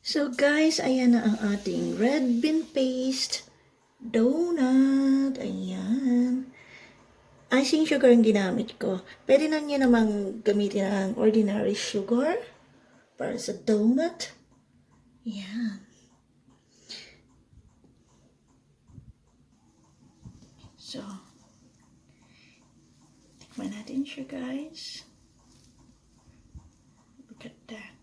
So guys, ayan na ang ating red bean paste donut. Ayan. Icing sugar ang ginamit ko. Pwede na nyo namang gamitin ang ordinary sugar para sa donut. Ayan. So, tikman natin siya guys. Look at that.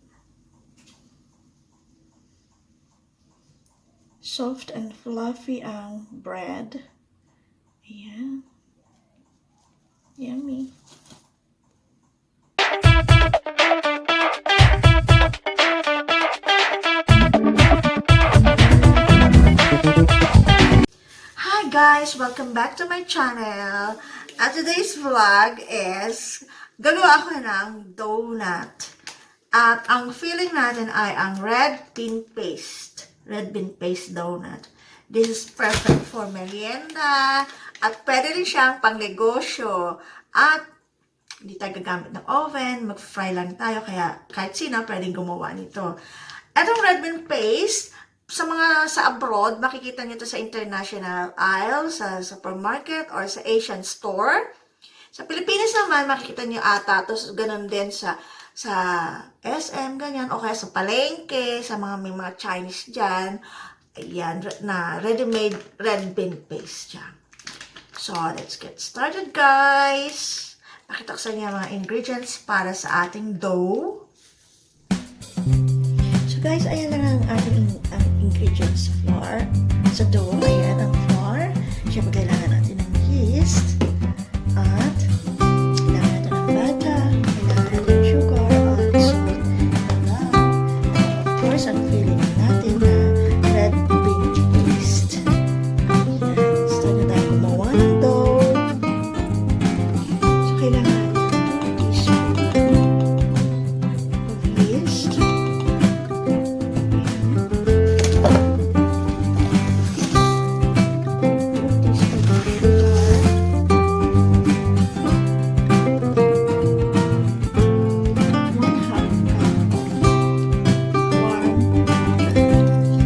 Soft and fluffy ang bread. Ayan. Yummy. Hi guys! Welcome back to my channel. At today's vlog is gagawa ako ng donut. At ang filling natin ay ang red bean paste. Red bean paste donut. This is perfect for merienda. At pwede rin siyang pangnegosyo. At hindi tayo gagamit ng oven. Mag-fry lang tayo. Kaya kahit sino pwedeng gumawa nito. Etong red bean paste, sa mga sa abroad, makikita nyo ito sa international aisle, sa supermarket, or sa Asian store. Sa Pilipinas naman, makikita nyo ata. Tapos ganun din sa SM, ganyan, o kaya sa palengke, sa may mga Chinese dyan, ayan, na ready-made red bean paste dyan. So, let's get started, guys! Pakita ko sa inyo mga ingredients para sa ating dough. So, guys, ayan lang ang ating ingredients. Flour, sa dough, ayan ang flour. Siyempre, kailangan natin ng yeast, at ang feeling natin na red bean paste. Ayan. Start na tayo gumawa ng dough. So, kailangan natin 2 teaspoon of yeast. Ayan. 2 teaspoon of sugar. 1/2 cup of warm milk.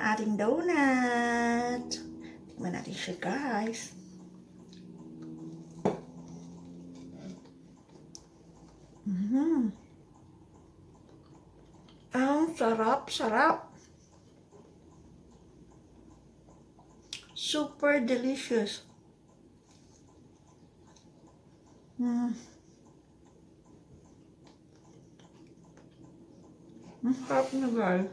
ating donut. Tikman natin siya, guys. Ang sarap. Super delicious. Ang sarap na, guys.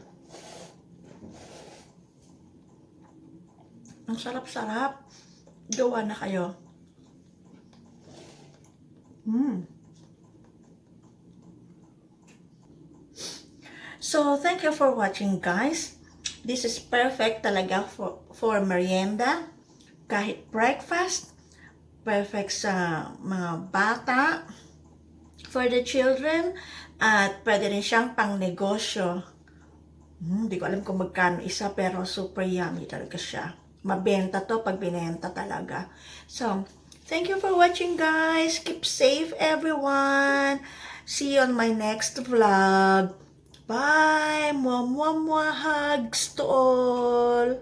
Ang sarap-sarap. Gawa na kayo. So, thank you for watching, guys. This is perfect talaga for merienda. Kahit breakfast. Perfect sa mga bata. For the children. At pwede rin siyang pangnegosyo. Hindi ko alam kung magkano isa, pero super yummy talaga siya. Mabenta to pag binenta talaga. So, thank you for watching, guys. Keep safe, everyone. See you on my next vlog. Bye! Mwah, mwah, mwah. Hugs to all.